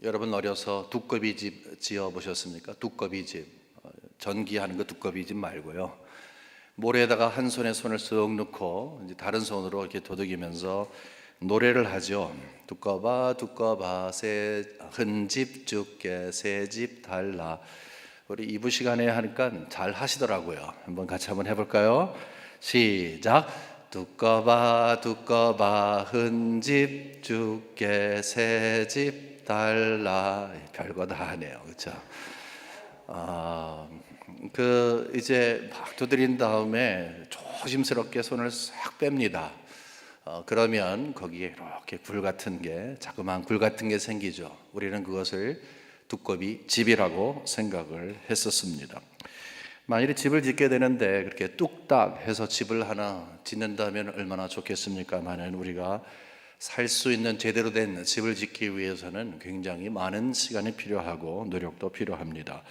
여러분 어려서 두꺼비 집 지어 보셨습니까? 두꺼비 집. 전기하는 거 두꺼비 집 말고요. 모래에다가 한 손에 손을 쓱 넣고 이제 다른 손으로 이렇게 도둑이면서 노래를 하죠. 두꺼봐 두꺼봐 한 집 죽게 새 집 달라. 우리 2부 시간에 하니까 잘 하시더라고요. 한번 해볼까요? 시작. 두꺼봐 두꺼봐 한 집 죽게 새 집 달라. 별거 다 하네요. 그렇죠? 이제 막 두드린 다음에 조심스럽게 손을 싹 뺍니다. 그러면 거기에 이렇게 굴 같은 게, 자그마한 굴 같은 게 생기죠. 우리는 그것을 두꺼비 집이라고 생각을 했었습니다. 만일에 집을 짓게 되는데 그렇게 뚝딱 해서 집을 하나 짓는다면 얼마나 좋겠습니까만은 우리가 살 수 있는 제대로 된 집을 짓기 위해서는 굉장히 많은 시간이 필요하고 노력도 필요합니다.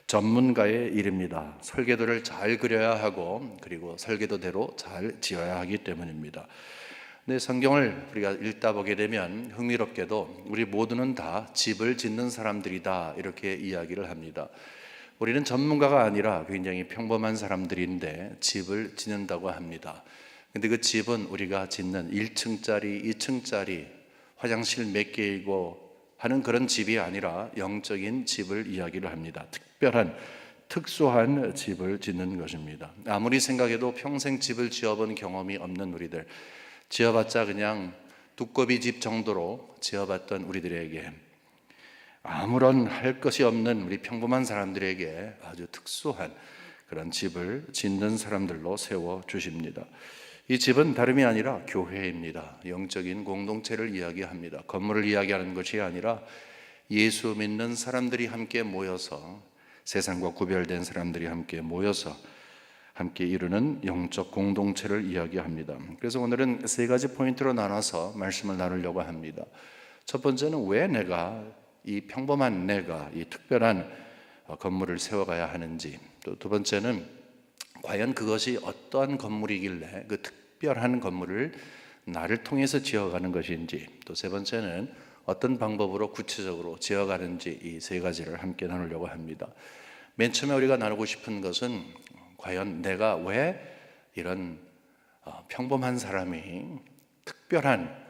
전문가의 일입니다. 설계도를 잘 그려야 하고 그리고 설계도대로 잘 지어야 하기 때문입니다. 근데 성경을 우리가 읽다 보게 되면 흥미롭게도 우리 모두는 다 집을 짓는 사람들이다 이렇게 이야기를 합니다. 우리는 전문가가 아니라 굉장히 평범한 사람들인데 집을 짓는다고 합니다. 근데 그 집은 우리가 짓는 1층짜리, 2층짜리, 화장실 몇 개이고 하는 그런 집이 아니라 영적인 집을 이야기를 합니다. 특별한, 특수한 집을 짓는 것입니다. 아무리 생각해도 평생 집을 지어본 경험이 없는 우리들, 지어봤자 그냥 두꺼비 집 정도로 지어봤던 우리들에게, 아무런 할 것이 없는 우리 평범한 사람들에게 아주 특수한 그런 집을 짓는 사람들로 세워주십니다. 이 집은 다름이 아니라 교회입니다. 영적인 공동체를 이야기합니다. 건물을 이야기하는 것이 아니라 예수 믿는 사람들이 함께 모여서, 세상과 구별된 사람들이 함께 모여서 함께 이루는 영적 공동체를 이야기합니다. 그래서 오늘은 세 가지 포인트로 나눠서 말씀을 나누려고 합니다. 첫 번째는 왜 내가, 이 평범한 내가 이 특별한 건물을 세워가야 하는지, 또 두 번째는 과연 그것이 어떠한 건물이길래 그 특별한 건물을 나를 통해서 지어가는 것인지, 또 세 번째는 어떤 방법으로 구체적으로 지어가는지, 이 세 가지를 함께 나누려고 합니다. 맨 처음에 우리가 나누고 싶은 것은 과연 내가 왜 이런 평범한 사람이 특별한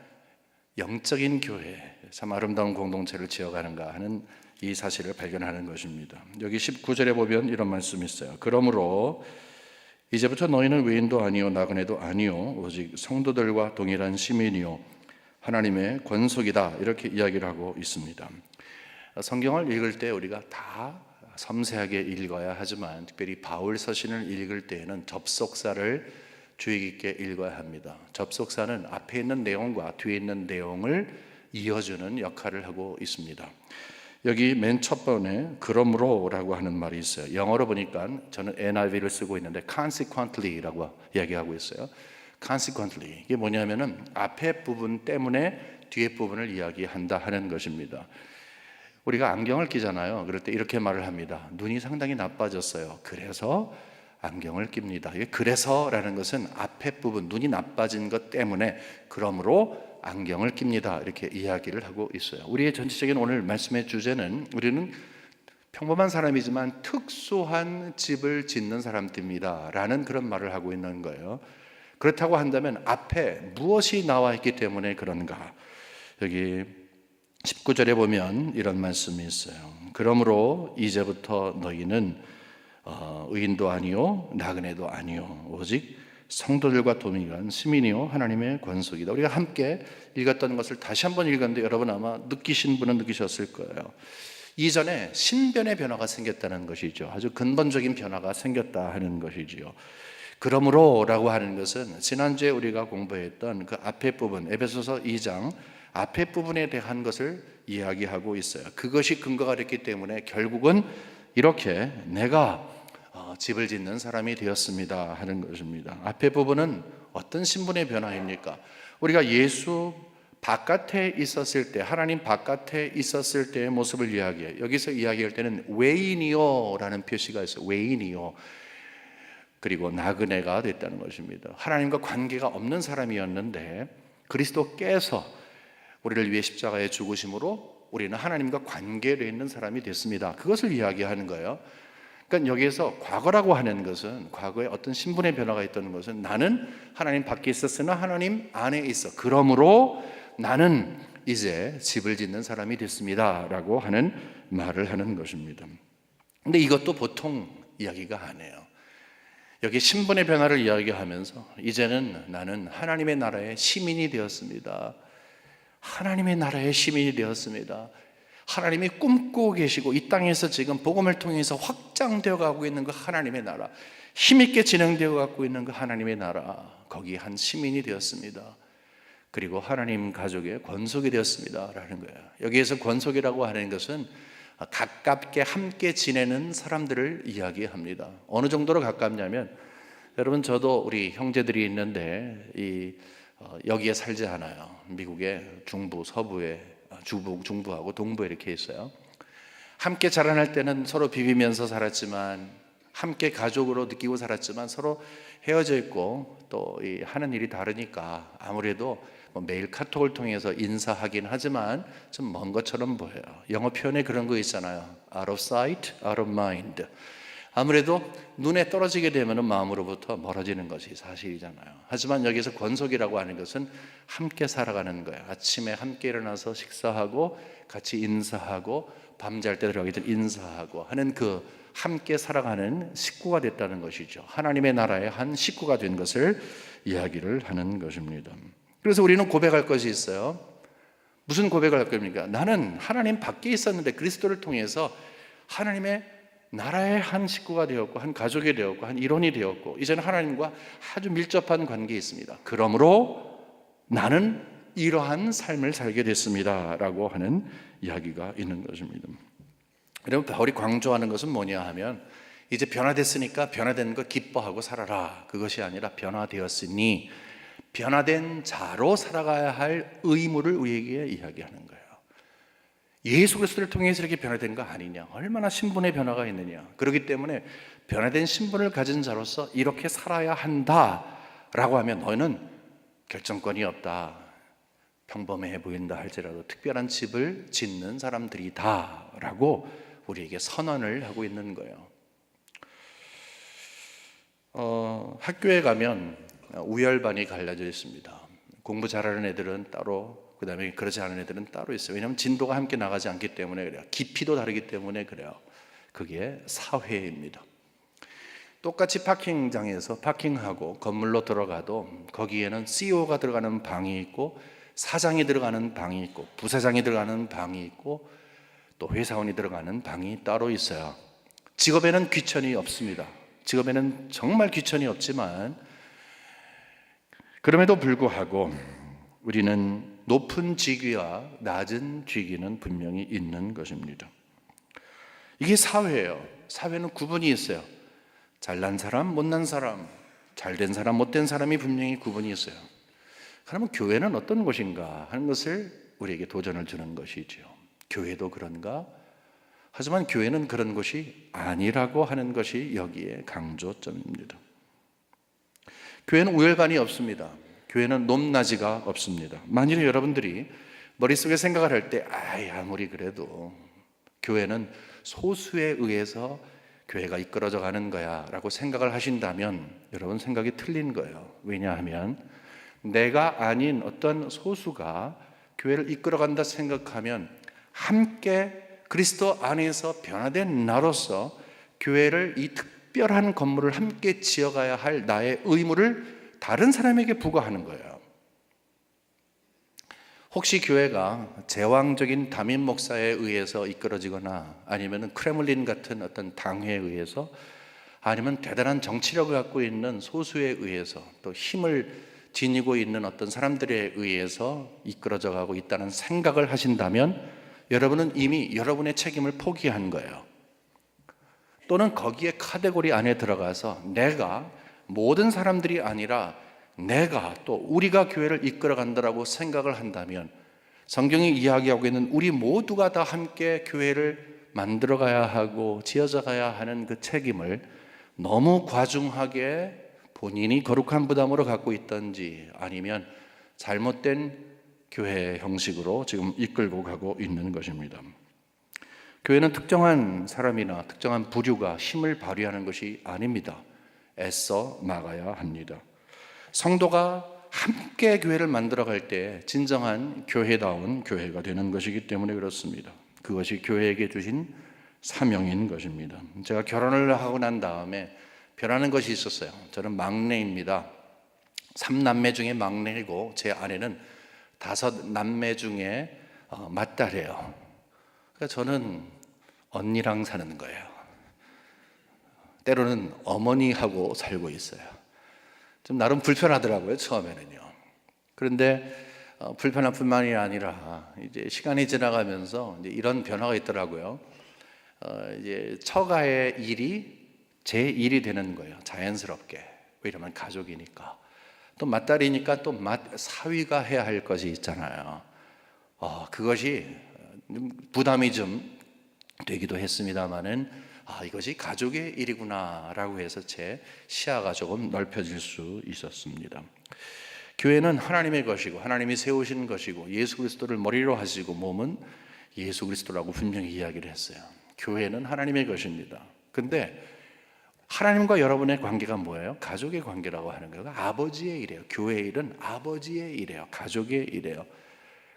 영적인 교회, 참 아름다운 공동체를 지어가는가 하는 이 사실을 발견하는 것입니다. 여기 19절에 보면 이런 말씀이 있어요. 그러므로 이제부터 너희는 외인도 아니요 나그네도 아니요 오직 성도들과 동일한 시민이요 하나님의 권속이다, 이렇게 이야기를 하고 있습니다. 성경을 읽을 때 우리가 다 섬세하게 읽어야 하지만 특별히 바울 서신을 읽을 때에는 접속사를 주의 깊게 읽어야 합니다. 접속사는 앞에 있는 내용과 뒤에 있는 내용을 이어주는 역할을 하고 있습니다. 여기 맨 첫 번에 그러므로라고 하는 말이 있어요. 영어로 보니까 저는 NIV를 쓰고 있는데 consequently라고 이야기하고 있어요. consequently, 이게 뭐냐면은 앞에 부분 때문에 뒤에 부분을 이야기한다 하는 것입니다. 우리가 안경을 끼잖아요. 그럴 때 이렇게 말을 합니다. 눈이 상당히 나빠졌어요. 그래서 안경을 낍니다. 이게 그래서라는 것은 앞에 부분, 눈이 나빠진 것 때문에, 그러므로 안경을 낍니다, 이렇게 이야기를 하고 있어요. 우리의 전체적인 오늘 말씀의 주제는 우리는 평범한 사람이지만 특수한 집을 짓는 사람들입니다 라는 그런 말을 하고 있는 거예요. 그렇다고 한다면 앞에 무엇이 나와 있기 때문에 그런가? 여기 19절에 보면 이런 말씀이 있어요. 그러므로 이제부터 너희는 의인도 아니요 나그네도 아니요 오직 성도들과 동일한 시민이요 하나님의 권속이다. 우리가 함께 읽었던 것을 다시 한번 읽었는데 여러분 아마 느끼신 분은 느끼셨을 거예요. 이전에 신변의 변화가 생겼다는 것이죠. 아주 근본적인 변화가 생겼다 하는 것이지요. 그러므로 라고 하는 것은 지난주에 우리가 공부했던 그 앞에 부분, 에베소서 2장 앞에 부분에 대한 것을 이야기하고 있어요. 그것이 근거가 됐기 때문에 결국은 이렇게 내가 집을 짓는 사람이 되었습니다 하는 것입니다. 앞에 부분은 어떤 신분의 변화입니까? 우리가 예수 바깥에 있었을 때, 하나님 바깥에 있었을 때의 모습을 이야기해요. 여기서 이야기할 때는 외인이요 라는 표시가 있어요. 외인이요. 그리고 나그네가 됐다는 것입니다. 하나님과 관계가 없는 사람이었는데 그리스도께서 우리를 위해 십자가에 죽으심으로 우리는 하나님과 관계를 있는 사람이 됐습니다. 그것을 이야기하는 거예요. 그러니까 여기에서 과거라고 하는 것은, 과거에 어떤 신분의 변화가 있다는 것은, 나는 하나님 밖에 있었으나 하나님 안에 있어, 그러므로 나는 이제 집을 짓는 사람이 됐습니다 라고 하는 말을 하는 것입니다. 근데 이것도 보통 이야기가 아니에요. 여기 신분의 변화를 이야기하면서 이제는 나는 하나님의 나라의 시민이 되었습니다. 하나님의 나라의 시민이 되었습니다. 하나님이 꿈꾸고 계시고 이 땅에서 지금 복음을 통해서 확장되어 가고 있는 그 하나님의 나라, 힘있게 진행되어 가고 있는 그 하나님의 나라, 거기 한 시민이 되었습니다. 그리고 하나님 가족의 권속이 되었습니다 라는 거예요. 여기에서 권속이라고 하는 것은 가깝게 함께 지내는 사람들을 이야기합니다. 어느 정도로 가깝냐면, 여러분 저도 우리 형제들이 있는데 여기에 살지 않아요. 미국의 중부, 서부에 중부하고 동부에 이렇게 있어요. 함께 자라날 때는 서로 비비면서 살았지만, 함께 가족으로 느끼고 살았지만 서로 헤어져 있고 또 하는 일이 다르니까 아무래도 매일 카톡을 통해서 인사하긴 하지만 좀 먼 것처럼 보여요. 영어 표현에 그런 거 있잖아요. Out of sight, out of mind. 아무래도 눈에 떨어지게 되면 마음으로부터 멀어지는 것이 사실이잖아요. 하지만 여기서 권속이라고 하는 것은 함께 살아가는 거예요. 아침에 함께 일어나서 식사하고 같이 인사하고 밤잘 때 들어가기도 인사하고 하는 그 함께 살아가는 식구가 됐다는 것이죠. 하나님의 나라의 한 식구가 된 것을 이야기를 하는 것입니다. 그래서 우리는 고백할 것이 있어요. 무슨 고백을 할 겁니까? 나는 하나님 밖에 있었는데 그리스도를 통해서 하나님의 나라의 한 식구가 되었고 한 가족이 되었고 한 일원이 되었고 이제는 하나님과 아주 밀접한 관계에 있습니다. 그러므로 나는 이러한 삶을 살게 됐습니다 라고 하는 이야기가 있는 것입니다. 여러분, 바울이 강조하는 것은 뭐냐 하면, 이제 변화됐으니까 변화된 거 기뻐하고 살아라, 그것이 아니라 변화되었으니 변화된 자로 살아가야 할 의무를 우리에게 이야기하는 거예요. 예수 그리스도를 통해서 이렇게 변화된 거 아니냐, 얼마나 신분의 변화가 있느냐. 그렇기 때문에 변화된 신분을 가진 자로서 이렇게 살아야 한다라고 하면 너는 결정권이 없다, 평범해 보인다 할지라도 특별한 집을 짓는 사람들이다 라고 우리에게 선언을 하고 있는 거예요. 학교에 가면 우열반이 갈라져 있습니다. 공부 잘하는 애들은 따로, 그 다음에 그러지 않은 애들은 따로 있어요. 왜냐하면 진도가 함께 나가지 않기 때문에 그래요. 깊이도 다르기 때문에 그래요. 그게 사회입니다. 똑같이 파킹장에서 파킹하고 건물로 들어가도 거기에는 CEO가 들어가는 방이 있고 사장이 들어가는 방이 있고 부사장이 들어가는 방이 있고 또 회사원이 들어가는 방이 따로 있어요. 직업에는 귀천이 없습니다. 직업에는 정말 귀천이 없지만 그럼에도 불구하고 우리는 높은 직위와 낮은 직위는 분명히 있는 것입니다. 이게 사회예요. 사회는 구분이 있어요. 잘난 사람, 못난 사람, 잘된 사람, 못된 사람이 분명히 구분이 있어요. 그러면 교회는 어떤 곳인가 하는 것을 우리에게 도전을 주는 것이죠. 교회도 그런가? 하지만 교회는 그런 것이 아니라고 하는 것이 여기에 강조점입니다. 교회는 우열반이 없습니다. 교회는 높낮이가 없습니다. 만일에 여러분들이 머릿속에 생각을 할 때 아무리 그래도 교회는 소수에 의해서 교회가 이끌어져 가는 거야 라고 생각을 하신다면 여러분 생각이 틀린 거예요. 왜냐하면 내가 아닌 어떤 소수가 교회를 이끌어간다 생각하면 함께 그리스도 안에서 변화된 나로서 교회를, 이 특별한 건물을 함께 지어가야 할 나의 의무를 다른 사람에게 부과하는 거예요. 혹시 교회가 제왕적인 담임 목사에 의해서 이끌어지거나 아니면 크레물린 같은 어떤 당회에 의해서 아니면 대단한 정치력을 갖고 있는 소수에 의해서 또 힘을 지니고 있는 어떤 사람들에 의해서 이끌어져 가고 있다는 생각을 하신다면 여러분은 이미 여러분의 책임을 포기한 거예요. 또는 거기에 카테고리 안에 들어가서 내가 모든 사람들이 아니라 내가 또 우리가 교회를 이끌어 간다라고 생각을 한다면 성경이 이야기하고 있는 우리 모두가 다 함께 교회를 만들어 가야 하고 지어져 가야 하는 그 책임을 너무 과중하게 본인이 거룩한 부담으로 갖고 있던지 아니면 잘못된 교회 형식으로 지금 이끌고 가고 있는 것입니다. 교회는 특정한 사람이나 특정한 부류가 힘을 발휘하는 것이 아닙니다. 애써 나가야 합니다. 성도가 함께 교회를 만들어갈 때 진정한 교회다운 교회가 되는 것이기 때문에 그렇습니다. 그것이 교회에게 주신 사명인 것입니다. 제가 결혼을 하고 난 다음에 변하는 것이 있었어요. 저는 막내입니다. 3남매 중에 막내이고 제 아내는 5남매 중에 맏딸이에요. 그러니까 저는 언니랑 사는 거예요. 때로는 어머니하고 살고 있어요. 좀 나름 불편하더라고요, 처음에는요. 그런데 불편한 뿐만이 아니라 이제 시간이 지나가면서 이제 이런 변화가 있더라고요. 이제 처가의 일이 제 일이 되는 거예요, 자연스럽게. 왜냐면 가족이니까. 또 맏딸이니까 또 사위가 해야 할 것이 있잖아요. 그것이 부담이 좀 되기도 했습니다만은 이것이 가족의 일이구나라고 해서 제 시야가 조금 넓혀질 수 있었습니다. 교회는 하나님의 것이고 하나님이 세우신 것이고 예수 그리스도를 머리로 하시고 몸은 예수 그리스도라고 분명히 이야기를 했어요. 교회는 하나님의 것입니다. 근데 하나님과 여러분의 관계가 뭐예요? 가족의 관계라고 하는 거예요. 아버지의 일이에요. 교회의 일은 아버지의 일이에요. 가족의 일이에요.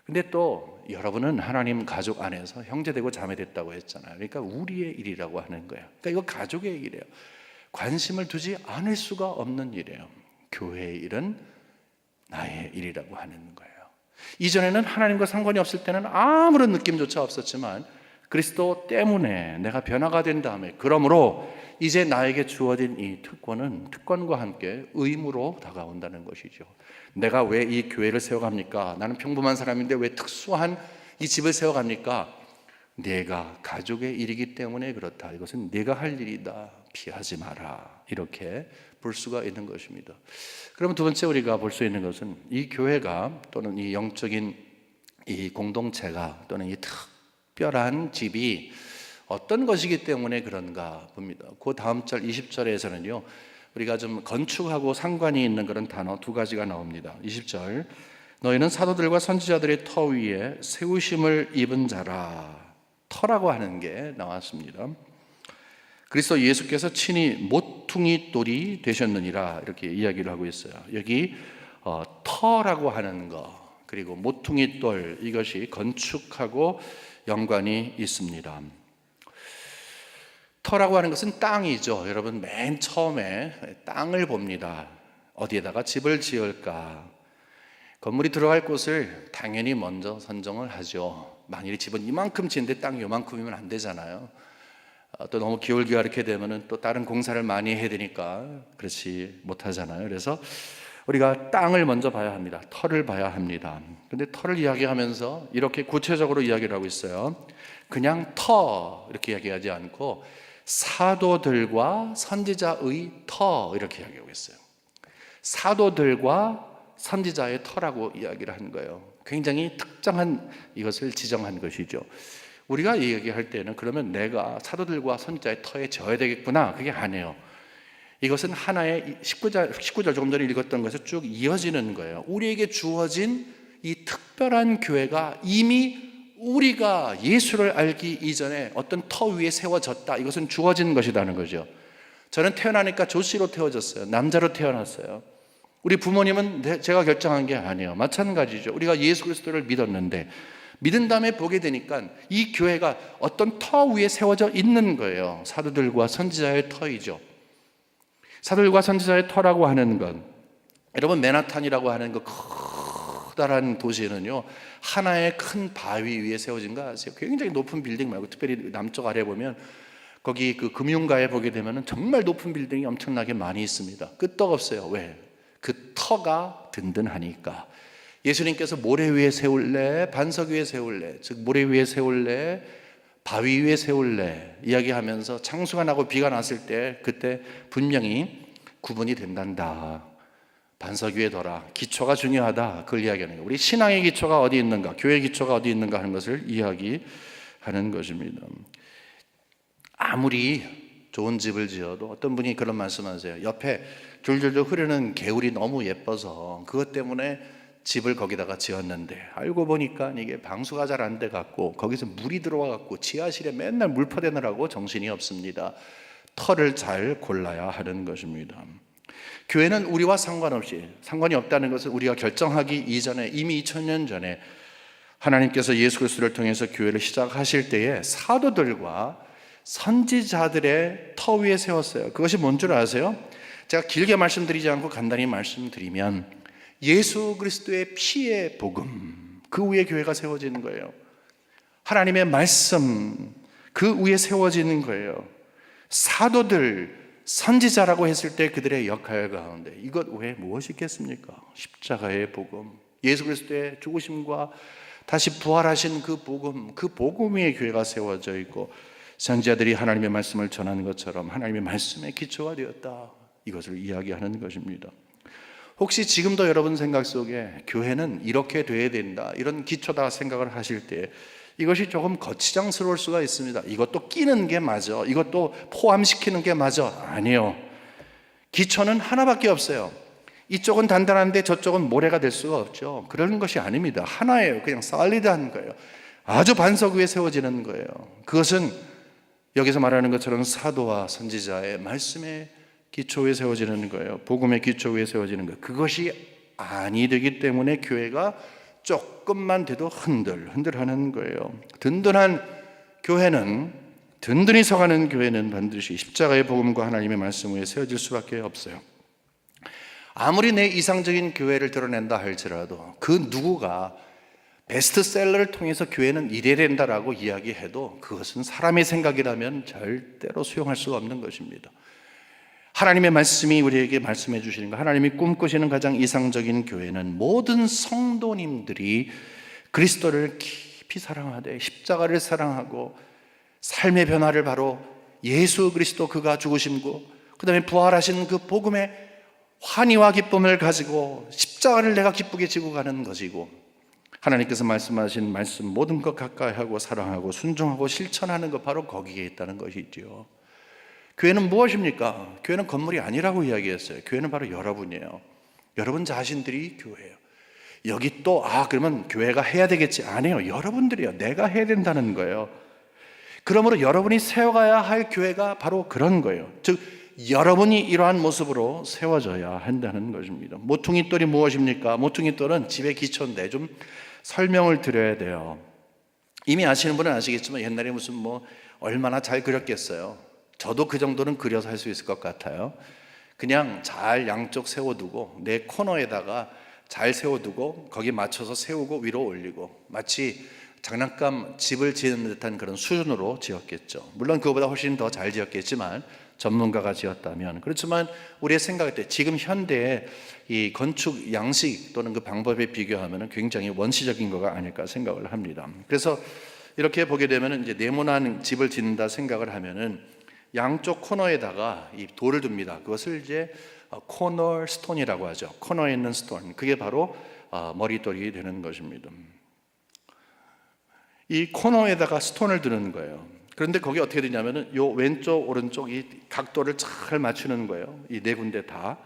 근데 또 여러분은 하나님 가족 안에서 형제되고 자매됐다고 했잖아요. 그러니까 우리의 일이라고 하는 거예요. 그러니까 이거 가족의 일이에요. 관심을 두지 않을 수가 없는 일이에요. 교회의 일은 나의 일이라고 하는 거예요. 이전에는 하나님과 상관이 없을 때는 아무런 느낌조차 없었지만 그리스도 때문에 내가 변화가 된 다음에 그러므로 이제 나에게 주어진 이 특권은 특권과 함께 의무로 다가온다는 것이죠. 내가 왜 이 교회를 세워갑니까? 나는 평범한 사람인데 왜 특수한 이 집을 세워갑니까? 내가 가족의 일이기 때문에 그렇다. 이것은 내가 할 일이다. 피하지 마라. 이렇게 볼 수가 있는 것입니다. 그러면 두 번째 우리가 볼 수 있는 것은 이 교회가 또는 이 영적인 이 공동체가 또는 이 특별한 집이 어떤 것이기 때문에 그런가 봅니다. 그 다음 절 20절에서는요 우리가 좀 건축하고 상관이 있는 그런 단어 2가지가 나옵니다. 20절 너희는 사도들과 선지자들의 터 위에 세우심을 입은 자라. 터라고 하는 게 나왔습니다. 그리스도 예수께서 친히 모퉁이 돌이 되셨느니라 이렇게 이야기를 하고 있어요. 여기 터라고 하는 거 그리고 모퉁이 돌 이것이 건축하고 연관이 있습니다. 터라고 하는 것은 땅이죠. 여러분 맨 처음에 땅을 봅니다. 어디에다가 집을 지을까? 건물이 들어갈 곳을 당연히 먼저 선정을 하죠. 만일에 집은 이만큼 짓는데 땅이 이만큼이면 안 되잖아요. 또 너무 기울기가 이렇게 되면 또 다른 공사를 많이 해야 되니까 그렇지 못하잖아요. 그래서 우리가 땅을 먼저 봐야 합니다. 터를 봐야 합니다. 근데 터를 이야기하면서 이렇게 구체적으로 이야기를 하고 있어요. 그냥 터 이렇게 이야기하지 않고 사도들과 선지자의 터 이렇게 이야기하고 있어요. 사도들과 선지자의 터라고 이야기를 한 거예요. 굉장히 특정한 이것을 지정한 것이죠. 우리가 이야기할 때는 그러면 내가 사도들과 선지자의 터에 져야 되겠구나 그게 아니에요. 이것은 하나의 19절 조금 전에 읽었던 것에서 쭉 이어지는 거예요. 우리에게 주어진 이 특별한 교회가 이미 우리가 예수를 알기 이전에 어떤 터 위에 세워졌다. 이것은 주어진 것이라는 거죠. 저는 태어나니까 조씨로 태어졌어요. 남자로 태어났어요. 우리 부모님은 제가 결정한 게 아니에요. 마찬가지죠. 우리가 예수 그리스도를 믿었는데 믿은 다음에 보게 되니까 이 교회가 어떤 터 위에 세워져 있는 거예요. 사도들과 선지자의 터이죠. 사도들과 선지자의 터라고 하는 건 여러분 맨하탄이라고 하는 그 커다란 도시는요 하나의 큰 바위 위에 세워진 거 아세요? 굉장히 높은 빌딩 말고 특별히 남쪽 아래 보면 거기 그 금융가에 보게 되면 정말 높은 빌딩이 엄청나게 많이 있습니다. 끄떡없어요. 왜? 그 터가 든든하니까. 예수님께서 모래 위에 세울래? 반석 위에 세울래? 즉 모래 위에 세울래? 바위 위에 세울래? 이야기하면서 창수가 나고 비가 났을 때 그때 분명히 구분이 된단다. 반석 위에 둬라. 기초가 중요하다. 그걸 이야기하는 거예요. 우리 신앙의 기초가 어디 있는가? 교회의 기초가 어디 있는가 하는 것을 이야기하는 것입니다. 아무리 좋은 집을 지어도 어떤 분이 그런 말씀하세요. 옆에 줄줄줄 흐르는 개울이 너무 예뻐서 그것 때문에 집을 거기다가 지었는데 알고 보니까 이게 방수가 잘 안 돼 갖고 거기서 물이 들어와 갖고 지하실에 맨날 물 퍼대느라고 정신이 없습니다. 터를 잘 골라야 하는 것입니다. 교회는 우리와 상관이 없다는 것을 우리가 결정하기 이전에 이미 2000년 전에 하나님께서 예수 그리스도를 통해서 교회를 시작하실 때에 사도들과 선지자들의 터 위에 세웠어요. 그것이 뭔 줄 아세요? 제가 길게 말씀드리지 않고 간단히 말씀드리면 예수 그리스도의 피의 복음, 그 위에 교회가 세워지는 거예요. 하나님의 말씀, 그 위에 세워지는 거예요. 사도들, 선지자라고 했을 때 그들의 역할 가운데 이것 외에 무엇이 있겠습니까? 십자가의 복음, 예수 그리스도의 죽으심과 다시 부활하신 그 복음 위에 교회가 세워져 있고 선지자들이 하나님의 말씀을 전하는 것처럼 하나님의 말씀의 기초가 되었다, 이것을 이야기하는 것입니다. 혹시 지금도 여러분 생각 속에 교회는 이렇게 돼야 된다, 이런 기초다 생각을 하실 때 이것이 조금 거치장스러울 수가 있습니다. 이것도 끼는 게 맞아, 이것도 포함시키는 게 맞아. 아니요. 기초는 하나밖에 없어요. 이쪽은 단단한데 저쪽은 모래가 될 수가 없죠. 그런 것이 아닙니다. 하나예요. 그냥 솔리드한 거예요. 아주 반석 위에 세워지는 거예요. 그것은 여기서 말하는 것처럼 사도와 선지자의 말씀의 기초 위에 세워지는 거예요. 복음의 기초 위에 세워지는 거예요. 그것이 아니 되기 때문에 교회가 조금만 돼도 흔들하는 거예요. 든든한 교회는, 든든히 서가는 교회는 반드시 십자가의 복음과 하나님의 말씀 위에 세워질 수밖에 없어요. 아무리 내 이상적인 교회를 드러낸다 할지라도 그 누구가 베스트셀러를 통해서 교회는 이래야 된다라고 이야기해도 그것은 사람의 생각이라면 절대로 수용할 수가 없는 것입니다. 하나님의 말씀이 우리에게 말씀해 주시는 것, 하나님이 꿈꾸시는 가장 이상적인 교회는 모든 성도님들이 그리스도를 깊이 사랑하되 십자가를 사랑하고 삶의 변화를 바로 예수 그리스도 그가 죽으심고 그 다음에 부활하신 그 복음의 환희와 기쁨을 가지고 십자가를 내가 기쁘게 지고 가는 것이고, 하나님께서 말씀하신 말씀 모든 것 가까이 하고 사랑하고 순종하고 실천하는 것, 바로 거기에 있다는 것이지요. 교회는 무엇입니까? 교회는 건물이 아니라고 이야기했어요. 교회는 바로 여러분이에요. 여러분 자신들이 교회예요. 여기 또 그러면 교회가 해야 되겠지. 아니에요. 여러분들이요. 내가 해야 된다는 거예요. 그러므로 여러분이 세워가야 할 교회가 바로 그런 거예요. 즉 여러분이 이러한 모습으로 세워져야 한다는 것입니다. 모퉁이돌이 무엇입니까? 모퉁이돌은 집의 기초인데 좀 설명을 드려야 돼요. 이미 아시는 분은 아시겠지만 옛날에 무슨 얼마나 잘 그렸겠어요. 저도 그 정도는 그려서 할 수 있을 것 같아요. 그냥 잘 양쪽 세워두고 내 코너에다가 잘 세워두고 거기 맞춰서 세우고 위로 올리고, 마치 장난감 집을 지는 듯한 그런 수준으로 지었겠죠. 물론 그거보다 훨씬 더 잘 지었겠지만, 전문가가 지었다면. 그렇지만 우리의 생각할 때 지금 현대의 이 건축 양식 또는 그 방법에 비교하면 굉장히 원시적인 거가 아닐까 생각을 합니다. 그래서 이렇게 보게 되면 이제 네모난 집을 짓는다 생각을 하면은 양쪽 코너에다가 이 돌을 둡니다. 그것을 이제 코너 스톤이라고 하죠. 코너에 있는 스톤, 그게 바로 머리돌이 되는 것입니다. 이 코너에다가 스톤을 두는 거예요. 그런데 거기 어떻게 되냐면은 요 왼쪽 오른쪽 이 각도를 잘 맞추는 거예요. 이 네 군데 다.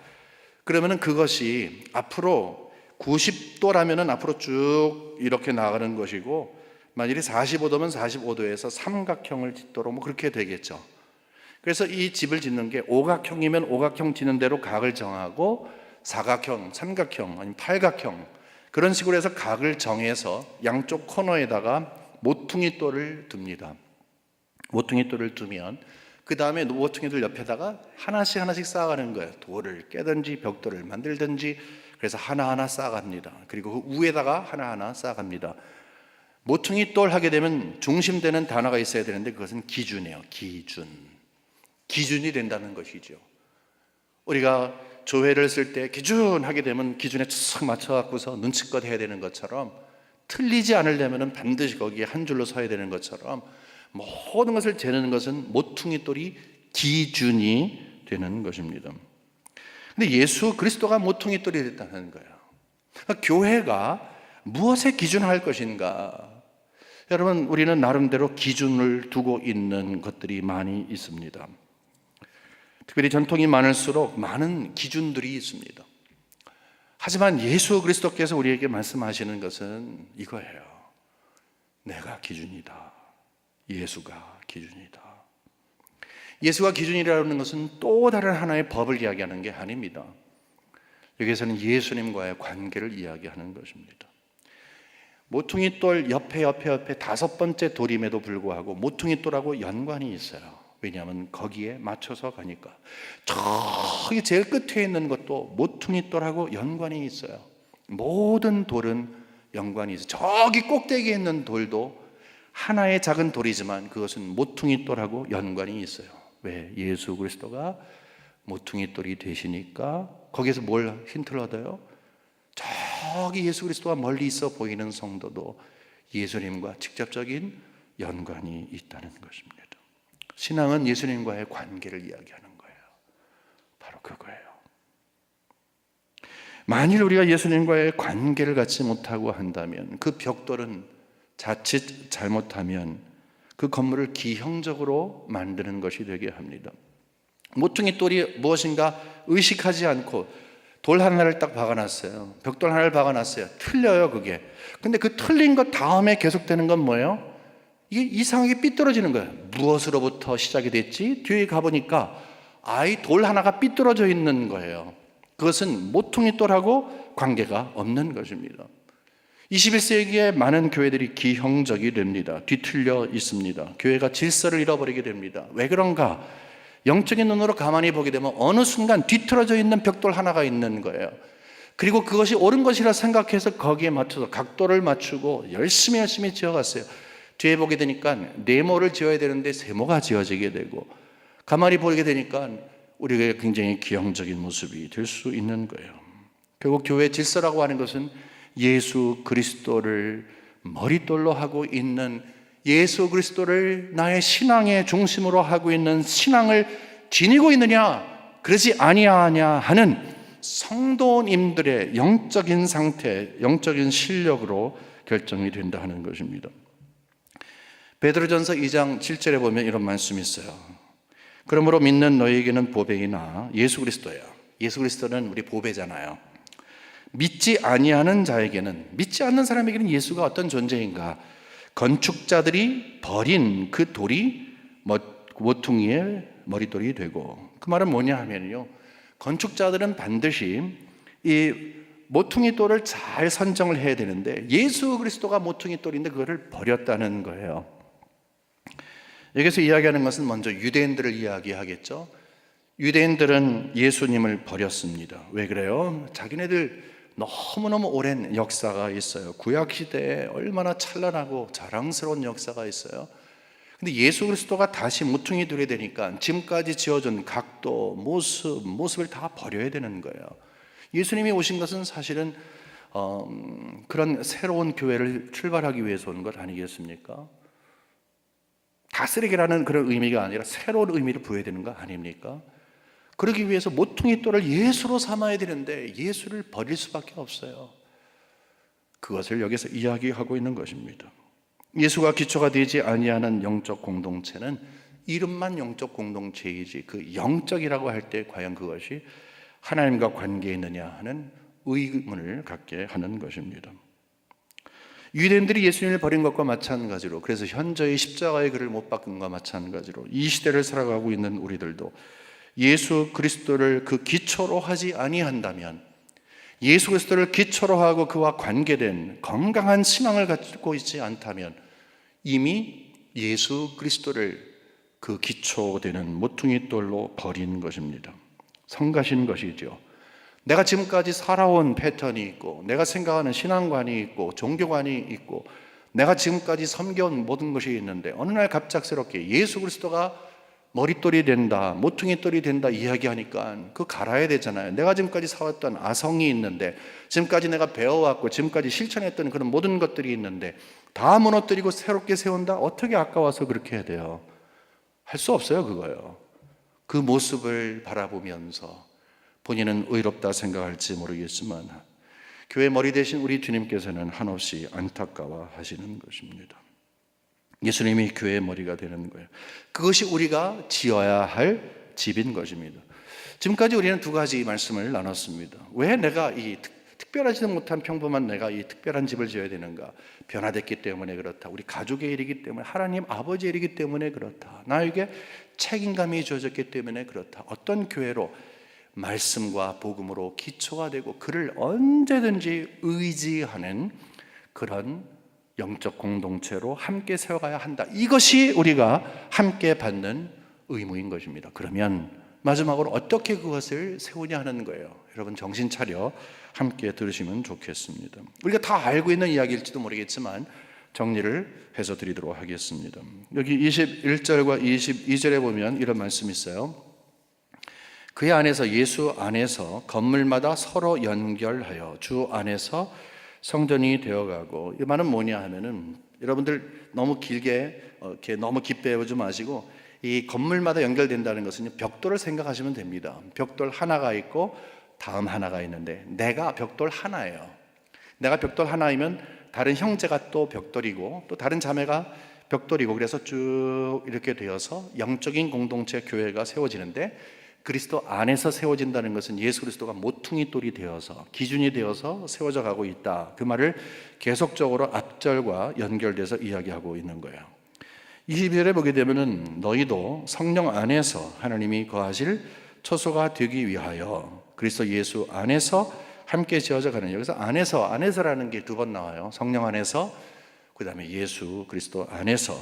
그러면은 그것이 앞으로 90도라면은 앞으로 쭉 이렇게 나가는 것이고, 만일에 45도면 45도에서 삼각형을 짓도록 그렇게 되겠죠. 그래서 이 집을 짓는 게 오각형이면 오각형 짓는 대로 각을 정하고, 사각형, 삼각형, 아니면 팔각형, 그런 식으로 해서 각을 정해서 양쪽 코너에다가 모퉁이돌을 둡니다. 모퉁이돌을 두면 그 다음에 모퉁이돌 옆에다가 하나씩 쌓아가는 거예요. 돌을 깨든지 벽돌을 만들든지, 그래서 하나하나 쌓아갑니다. 그리고 그 위에다가 하나하나 쌓아갑니다. 모퉁이돌 하게 되면 중심되는 단어가 있어야 되는데 그것은 기준이에요. 기준이 된다는 것이죠. 우리가 조회를 쓸 때 기준 하게 되면 기준에 쫙 맞춰갖고서 눈치껏 해야 되는 것처럼, 틀리지 않으려면 반드시 거기에 한 줄로 서야 되는 것처럼, 모든 것을 재는 것은 모퉁이돌이 기준이 되는 것입니다. 근데 예수 그리스도가 모퉁이돌이 됐다는 거예요. 그러니까 교회가 무엇에 기준할 것인가? 여러분, 우리는 나름대로 기준을 두고 있는 것들이 많이 있습니다. 특별히 전통이 많을수록 많은 기준들이 있습니다. 하지만 예수 그리스도께서 우리에게 말씀하시는 것은 이거예요. 내가 기준이다. 예수가 기준이다. 예수가 기준이라는 것은 또 다른 하나의 법을 이야기하는 게 아닙니다. 여기서는 예수님과의 관계를 이야기하는 것입니다. 모퉁이돌 옆에 다섯 번째 돌임에도 불구하고 모퉁이돌하고 연관이 있어요. 왜냐하면 거기에 맞춰서 가니까. 저기 제일 끝에 있는 것도 모퉁이돌하고 연관이 있어요. 모든 돌은 연관이 있어요. 저기 꼭대기에 있는 돌도 하나의 작은 돌이지만 그것은 모퉁이돌하고 연관이 있어요. 왜? 예수 그리스도가 모퉁이돌이 되시니까. 거기에서 뭘 힌트를 얻어요? 저기 예수 그리스도가 멀리 있어 보이는 성도도 예수님과 직접적인 연관이 있다는 것입니다. 신앙은 예수님과의 관계를 이야기하는 거예요. 바로 그거예요. 만일 우리가 예수님과의 관계를 갖지 못하고 한다면, 그 벽돌은 자칫 잘못하면 그 건물을 기형적으로 만드는 것이 되게 합니다. 모퉁이돌이 무엇인가 의식하지 않고 돌 하나를 딱 박아놨어요. 벽돌 하나를 박아놨어요. 틀려요, 그게. 근데 그 틀린 것 다음에 계속되는 건 뭐예요? 이게 이상하게 삐뚤어지는 거예요. 무엇으로부터 시작이 됐지? 뒤에 가보니까 아이 돌 하나가 삐뚤어져 있는 거예요. 그것은 모퉁이돌하고 관계가 없는 것입니다. 21세기에 많은 교회들이 기형적이 됩니다. 뒤틀려 있습니다. 교회가 질서를 잃어버리게 됩니다. 왜 그런가? 영적인 눈으로 가만히 보게 되면 어느 순간 뒤틀어져 있는 벽돌 하나가 있는 거예요. 그리고 그것이 옳은 것이라 생각해서 거기에 맞춰서 각도를 맞추고 열심히 지어갔어요. 뒤에 보게 되니까 네모를 지어야 되는데 세모가 지어지게 되고, 가만히 보게 되니까 우리가 굉장히 기형적인 모습이 될 수 있는 거예요. 결국 교회 질서라고 하는 것은 예수 그리스도를 머릿돌로 하고 있는, 예수 그리스도를 나의 신앙의 중심으로 하고 있는 신앙을 지니고 있느냐, 그러지 아니하냐 하는 성도님들의 영적인 상태, 영적인 실력으로 결정이 된다 하는 것입니다. 베드로전서 2장 7절에 보면 이런 말씀이 있어요. 그러므로 믿는 너희에게는 보배이나 예수 그리스도야. 예수 그리스도는 우리 보배잖아요. 믿지 아니하는 자에게는, 믿지 않는 사람에게는 예수가 어떤 존재인가? 건축자들이 버린 그 돌이 모퉁이의 머릿돌이 되고, 그 말은 뭐냐 하면요, 건축자들은 반드시 이 모퉁이돌을 잘 선정을 해야 되는데 예수 그리스도가 모퉁이돌인데 그거를 버렸다는 거예요. 여기서 이야기하는 것은 먼저 유대인들을 이야기하겠죠. 유대인들은 예수님을 버렸습니다. 왜 그래요? 자기네들 너무너무 오랜 역사가 있어요. 구약시대에 얼마나 찬란하고 자랑스러운 역사가 있어요. 근데 예수 그리스도가 다시 모퉁이돌이 되니까 지금까지 지어준 각도, 모습을 다 버려야 되는 거예요. 예수님이 오신 것은 사실은 그런 새로운 교회를 출발하기 위해서 온 것 아니겠습니까? 다스리기라는 그런 의미가 아니라 새로운 의미를 부여야 되는 거 아닙니까? 그러기 위해서 모퉁이돌을 예수로 삼아야 되는데 예수를 버릴 수밖에 없어요. 그것을 여기서 이야기하고 있는 것입니다. 예수가 기초가 되지 아니하는 영적 공동체는 이름만 영적 공동체이지 그 영적이라고 할 때 과연 그것이 하나님과 관계에 있느냐 하는 의문을 갖게 하는 것입니다. 유대인들이 예수님을 버린 것과 마찬가지로, 그래서 현저히 십자가의 글을 못 박은 것과 마찬가지로 이 시대를 살아가고 있는 우리들도 예수 그리스도를 그 기초로 하지 아니한다면, 예수 그리스도를 기초로 하고 그와 관계된 건강한 신앙을 갖고 있지 않다면 이미 예수 그리스도를 그 기초되는 모퉁이돌로 버린 것입니다. 성가신 것이죠. 내가 지금까지 살아온 패턴이 있고, 내가 생각하는 신앙관이 있고, 종교관이 있고, 내가 지금까지 섬겨온 모든 것이 있는데 어느 날 갑작스럽게 예수 그리스도가 머릿돌이 된다, 모퉁이돌이 된다 이야기하니까 그거 갈아야 되잖아요. 내가 지금까지 살았던 아성이 있는데, 지금까지 내가 배워왔고 지금까지 실천했던 그런 모든 것들이 있는데 다 무너뜨리고 새롭게 세운다? 어떻게 아까워서 그렇게 해야 돼요? 할 수 없어요, 그거요. 그 모습을 바라보면서 본인은 의롭다 생각할지 모르겠지만 교회 머리 대신 우리 주님께서는 한없이 안타까워 하시는 것입니다. 예수님이 교회의 머리가 되는 거예요. 그것이 우리가 지어야 할 집인 것입니다. 지금까지 우리는 두 가지 말씀을 나눴습니다. 왜 내가 이 특별하지도 못한 평범한 내가 이 특별한 집을 지어야 되는가? 변화됐기 때문에 그렇다. 우리 가족의 일이기 때문에, 하나님 아버지의 일이기 때문에 그렇다. 나에게 책임감이 주어졌기 때문에 그렇다. 어떤 교회로? 말씀과 복음으로 기초가 되고 그를 언제든지 의지하는 그런 영적 공동체로 함께 세워가야 한다. 이것이 우리가 함께 받는 의무인 것입니다. 그러면 마지막으로 어떻게 그것을 세우냐 하는 거예요. 여러분 정신 차려 함께 들으시면 좋겠습니다. 우리가 다 알고 있는 이야기일지도 모르겠지만 정리를 해서 드리도록 하겠습니다. 여기 21절과 22절에 보면 이런 말씀이 있어요. 그 안에서, 예수 안에서 건물마다 서로 연결하여 주 안에서 성전이 되어가고, 이 말은 뭐냐 하면은, 여러분들 너무 길게 이렇게 너무 깊게 배우지 마시고 이 건물마다 연결된다는 것은 벽돌을 생각하시면 됩니다. 벽돌 하나가 있고 다음 하나가 있는데 내가 벽돌 하나예요. 내가 벽돌 하나이면 다른 형제가 또 벽돌이고 또 다른 자매가 벽돌이고, 그래서 쭉 이렇게 되어서 영적인 공동체 교회가 세워지는데, 그리스도 안에서 세워진다는 것은 예수 그리스도가 모퉁이 돌이 되어서 기준이 되어서 세워져 가고 있다. 그 말을 계속적으로 앞절과 연결돼서 이야기하고 있는 거예요. 22절에 보게 되면은 너희도 성령 안에서 하나님이 거하실 처소가 되기 위하여 그리스도 예수 안에서 함께 지어져 가는, 여기서 안에서라는 게 두 번 나와요. 성령 안에서, 그 다음에 예수 그리스도 안에서.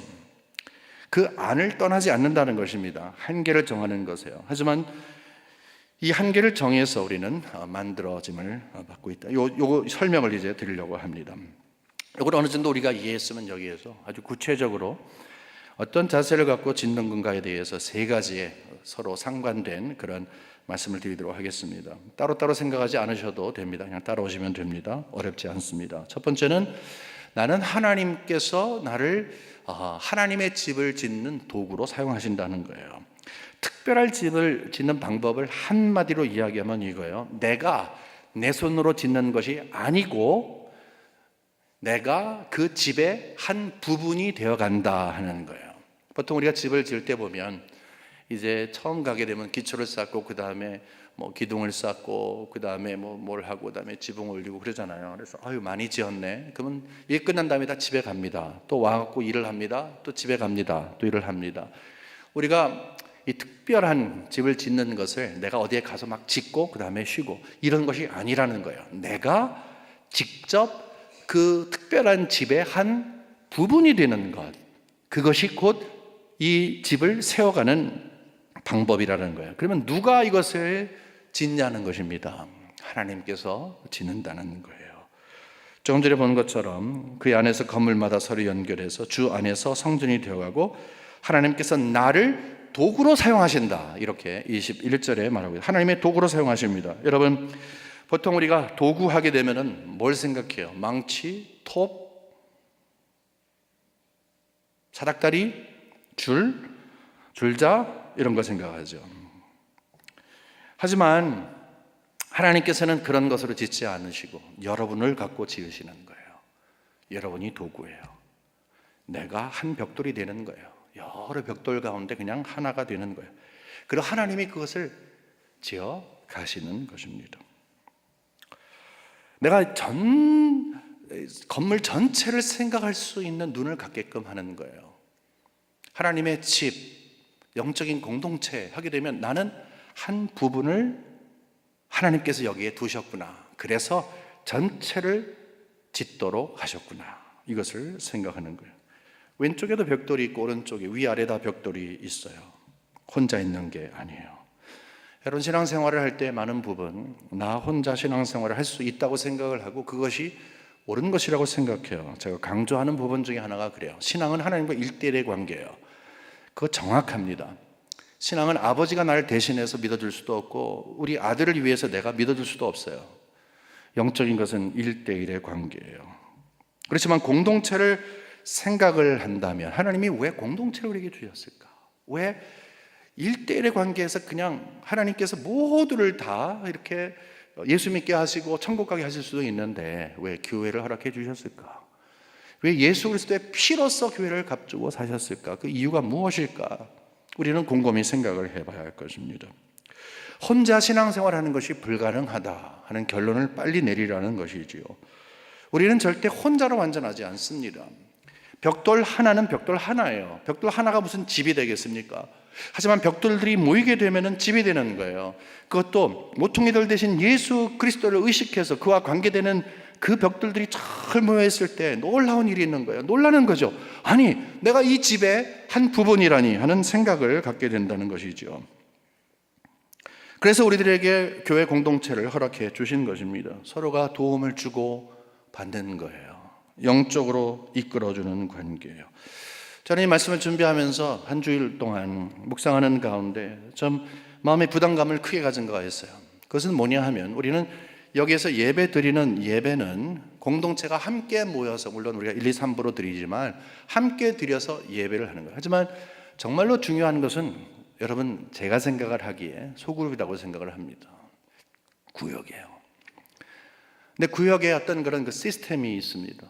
그 안을 떠나지 않는다는 것입니다. 한계를 정하는 것이에요. 하지만 이 한계를 정해서 우리는 만들어짐을 받고 있다. 요거 설명을 이제 드리려고 합니다. 이걸 어느 정도 우리가 이해했으면 여기에서 아주 구체적으로 어떤 자세를 갖고 짓는 건가에 대해서 세 가지의 서로 상관된 그런 말씀을 드리도록 하겠습니다. 따로따로 생각하지 않으셔도 됩니다. 그냥 따라오시면 됩니다. 어렵지 않습니다. 첫 번째는 나는 하나님께서 나를 하나님의 집을 짓는 도구로 사용하신다는 거예요. 특별한 집을 짓는 방법을 한마디로 이야기하면 이거예요. 내가 내 손으로 짓는 것이 아니고 내가 그 집의 한 부분이 되어간다 하는 거예요. 보통 우리가 집을 지을 때 보면 이제 처음 가게 되면 기초를 쌓고 그 다음에 뭐 기둥을 쌓고 그 다음에 뭘 하고 그 다음에 지붕 올리고 그러잖아요. 그래서 아유 많이 지었네. 그러면 일 끝난 다음에 다 집에 갑니다. 또 와갖고 일을 합니다. 또 집에 갑니다. 또 일을 합니다. 우리가 이 특별한 집을 짓는 것을 내가 어디에 가서 막 짓고 그 다음에 쉬고 이런 것이 아니라는 거예요. 내가 직접 그 특별한 집의 한 부분이 되는 것, 그것이 곧 이 집을 세워가는 방법이라는 거예요. 그러면 누가 이것을 짓냐는 것입니다. 하나님께서 짓는다는 거예요. 조금 전에 본 것처럼 그 안에서 건물마다 서로 연결해서 주 안에서 성전이 되어가고 하나님께서 나를 도구로 사용하신다. 이렇게 21절에 말하고 있어요. 하나님의 도구로 사용하십니다. 여러분 보통 우리가 도구 하게 되면은 뭘 생각해요? 망치, 톱, 사닥다리, 줄자 이런 거 생각하죠. 하지만 하나님께서는 그런 것으로 짓지 않으시고 여러분을 갖고 지으시는 거예요. 여러분이 도구예요. 내가 한 벽돌이 되는 거예요. 여러 벽돌 가운데 그냥 하나가 되는 거예요. 그리고 하나님이 그것을 지어 가시는 것입니다. 내가 건물 전체를 생각할 수 있는 눈을 갖게끔 하는 거예요. 하나님의 집, 영적인 공동체 하게 되면 나는 한 부분을 하나님께서 여기에 두셨구나. 그래서 전체를 짓도록 하셨구나. 이것을 생각하는 거예요. 왼쪽에도 벽돌이 있고 오른쪽에 위아래 다 벽돌이 있어요. 혼자 있는 게 아니에요. 여러분 신앙생활을 할 때 많은 부분 나 혼자 신앙생활을 할 수 있다고 생각을 하고 그것이 옳은 것이라고 생각해요. 제가 강조하는 부분 중에 하나가 그래요. 신앙은 하나님과 1대1의 관계예요. 그거 정확합니다. 신앙은 아버지가 나를 대신해서 믿어줄 수도 없고 우리 아들을 위해서 내가 믿어줄 수도 없어요. 영적인 것은 1대1의 관계예요. 그렇지만 공동체를 생각을 한다면 하나님이 왜 공동체를 우리에게 주셨을까? 왜 1대1의 관계에서 그냥 하나님께서 모두를 다 이렇게 예수 믿게 하시고 천국 가게 하실 수도 있는데 왜 교회를 허락해 주셨을까? 왜 예수 그리스도의 피로써 교회를 값주고 사셨을까? 그 이유가 무엇일까? 우리는 곰곰이 생각을 해봐야 할 것입니다. 혼자 신앙생활하는 것이 불가능하다 하는 결론을 빨리 내리라는 것이지요. 우리는 절대 혼자로 완전하지 않습니다. 벽돌 하나는 벽돌 하나예요. 벽돌 하나가 무슨 집이 되겠습니까? 하지만 벽돌들이 모이게 되면 집이 되는 거예요. 그것도 모퉁이돌 대신 예수 그리스도를 의식해서 그와 관계되는 그 벽돌들이 잘 모여있을 때 놀라운 일이 있는 거예요. 놀라는 거죠. 아니, 내가 이 집의 한 부분이라니 하는 생각을 갖게 된다는 것이죠. 그래서 우리들에게 교회 공동체를 허락해 주신 것입니다. 서로가 도움을 주고 받는 거예요. 영적으로 이끌어주는 관계예요. 저는 이 말씀을 준비하면서 한 주일 동안 묵상하는 가운데 좀 마음의 부담감을 크게 가진 거가 있어요. 그것은 뭐냐 하면 우리는 여기에서 예배 드리는 예배는 공동체가 함께 모여서, 물론 우리가 1, 2, 3부로 드리지만 함께 드려서 예배를 하는 거예요. 하지만 정말로 중요한 것은 여러분, 제가 생각을 하기에 소그룹이라고 생각을 합니다. 구역이에요. 근데 구역에 어떤 그런 그 시스템이 있습니다.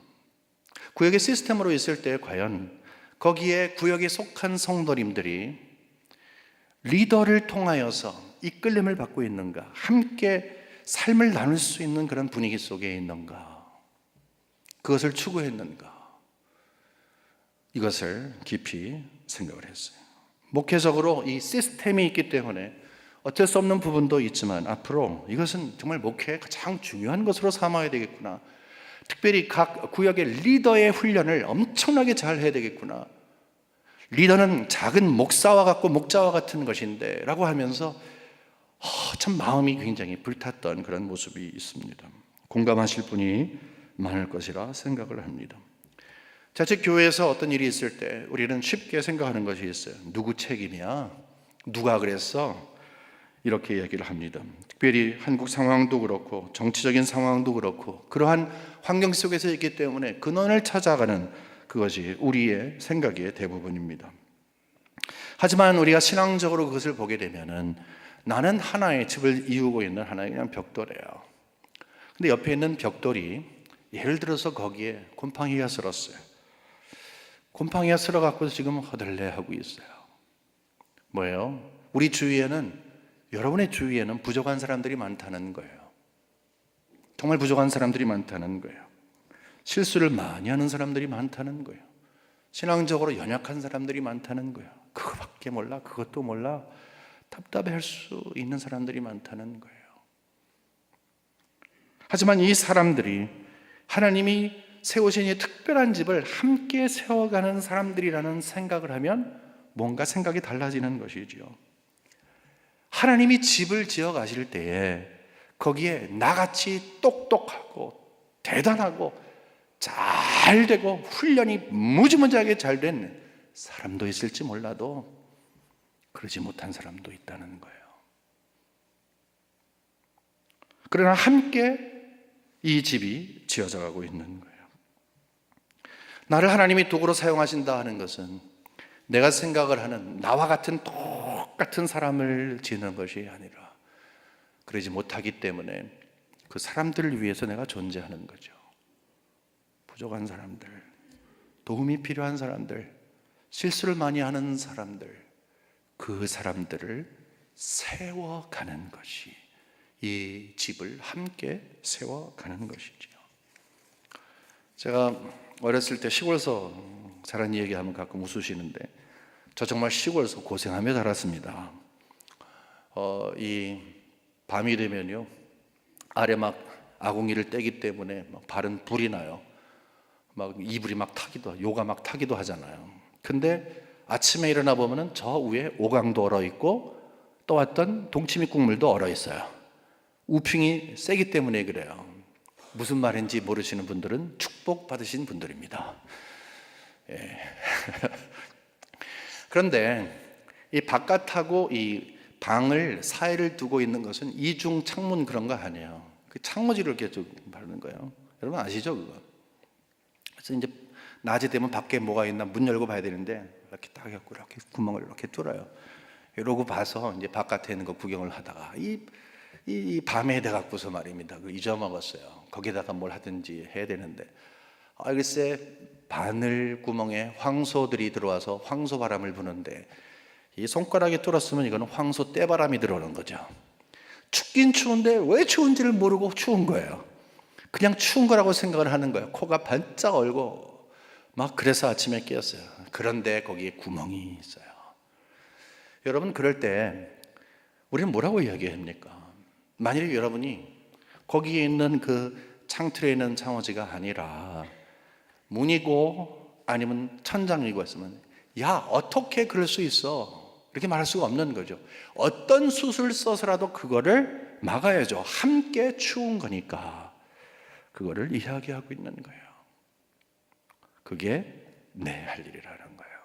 구역의 시스템으로 있을 때 과연 거기에 구역에 속한 성도님들이 리더를 통하여서 이끌림을 받고 있는가, 함께 삶을 나눌 수 있는 그런 분위기 속에 있는가, 그것을 추구했는가, 이것을 깊이 생각을 했어요. 목회적으로 이 시스템이 있기 때문에 어쩔 수 없는 부분도 있지만 앞으로 이것은 정말 목회의 가장 중요한 것으로 삼아야 되겠구나. 특별히 각 구역의 리더의 훈련을 엄청나게 잘 해야 되겠구나. 리더는 작은 목사와 같고 목자와 같은 것인데 라고 하면서 참 마음이 굉장히 불탔던 그런 모습이 있습니다. 공감하실 분이 많을 것이라 생각을 합니다. 자칫 교회에서 어떤 일이 있을 때 우리는 쉽게 생각하는 것이 있어요. 누구 책임이야? 누가 그랬어? 이렇게 얘기를 합니다. 특별히 한국 상황도 그렇고 정치적인 상황도 그렇고 그러한 환경 속에서 있기 때문에 근원을 찾아가는 그것이 우리의 생각의 대부분입니다. 하지만 우리가 신앙적으로 그것을 보게 되면은 나는 하나의 집을 이루고 있는 하나의 그냥 벽돌이에요. 근데 옆에 있는 벽돌이 예를 들어서 거기에 곰팡이가 슬었어요. 곰팡이가 슬어갖고 지금 허들레하고 있어요. 뭐예요? 우리 주위에는, 여러분의 주위에는 부족한 사람들이 많다는 거예요. 정말 부족한 사람들이 많다는 거예요. 실수를 많이 하는 사람들이 많다는 거예요. 신앙적으로 연약한 사람들이 많다는 거예요. 그거밖에 몰라, 그것도 몰라, 답답해할 수 있는 사람들이 많다는 거예요. 하지만 이 사람들이 하나님이 세우신 이 특별한 집을 함께 세워가는 사람들이라는 생각을 하면 뭔가 생각이 달라지는 것이지요. 하나님이 집을 지어 가실 때에 거기에 나같이 똑똑하고 대단하고 잘 되고 훈련이 무지무지하게 잘 된 사람도 있을지 몰라도 그러지 못한 사람도 있다는 거예요. 그러나 함께 이 집이 지어져 가고 있는 거예요. 나를 하나님이 도구로 사용하신다 하는 것은 내가 생각을 하는 나와 같은 똑같은 사람을 지는 것이 아니라 그러지 못하기 때문에 그 사람들을 위해서 내가 존재하는 거죠. 부족한 사람들, 도움이 필요한 사람들, 실수를 많이 하는 사람들, 그 사람들을 세워가는 것이 이 집을 함께 세워가는 것이죠. 제가 어렸을 때 시골에서 자란 얘기하면 가끔 웃으시는데 저 정말 시골에서 고생하며 자랐습니다. 이 밤이 되면요 아래 막 아궁이를 떼기 때문에 막 발은 불이 나요. 막 이불이 막 타기도, 요가 막 타기도 하잖아요. 근데 아침에 일어나 보면은 저 위에 오강도 얼어 있고 또 어떤 동치미 국물도 얼어 있어요. 우풍이 세기 때문에 그래요. 무슨 말인지 모르시는 분들은 축복받으신 분들입니다. 예. 그런데 이 바깥하고 이 방을 사이를 두고 있는 것은 이중 창문 그런 거 아니에요. 그 창문지를 이렇게 쭉 바르는 거예요. 여러분 아시죠 그거? 그래서 이제 낮이 되면 밖에 뭐가 있나 문 열고 봐야 되는데 이렇게 딱 해갖고 이렇게 구멍을 이렇게 뚫어요. 이러고 봐서 이제 바깥에 있는 거 구경을 하다가 이 밤에 돼갖고서 말입니다. 그 잊어먹었어요. 거기다가 뭘 하든지 해야 되는데 글쎄 바늘 구멍에 황소들이 들어와서 황소 바람을 부는데 이 손가락에 뚫었으면 이거는 황소 떼바람이 들어오는 거죠. 춥긴 추운데 왜 추운지를 모르고 추운 거예요. 그냥 추운 거라고 생각을 하는 거예요. 코가 반짝 얼고 막 그래서 아침에 깨었어요. 그런데 거기에 구멍이 있어요. 여러분, 그럴 때 우리는 뭐라고 이야기합니까? 만일에 여러분이 거기에 있는 그 창틀에 있는 창호지가 아니라 문이고 아니면 천장이고 했으면, 야, 어떻게 그럴 수 있어? 이렇게 말할 수가 없는 거죠. 어떤 수술 써서라도 그거를 막아야죠. 함께 추운 거니까 그거를 이야기하고 있는 거예요. 그게 내 할 일이라는 거예요.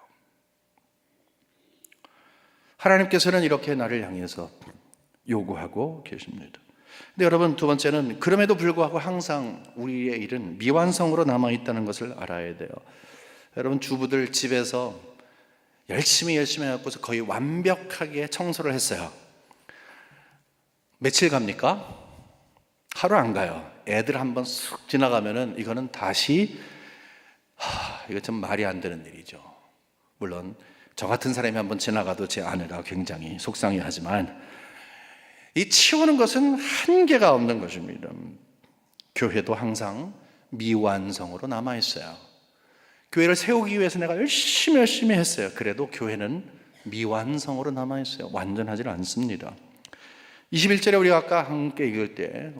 하나님께서는 이렇게 나를 향해서 요구하고 계십니다. 근데 여러분, 두 번째는 그럼에도 불구하고 항상 우리의 일은 미완성으로 남아있다는 것을 알아야 돼요. 여러분, 주부들 집에서 열심히 해갖고서 거의 완벽하게 청소를 했어요. 며칠 갑니까? 하루 안 가요. 애들 한번 쑥 지나가면은 이거는 다시 이거 좀 말이 안 되는 일이죠. 물론 저 같은 사람이 한번 지나가도 제 아내가 굉장히 속상해하지만 이 치우는 것은 한계가 없는 것입니다. 교회도 항상 미완성으로 남아있어요. 교회를 세우기 위해서 내가 열심히 했어요. 그래도 교회는 미완성으로 남아있어요. 완전하지 않습니다. 21절에 우리가 아까 함께 읽을 때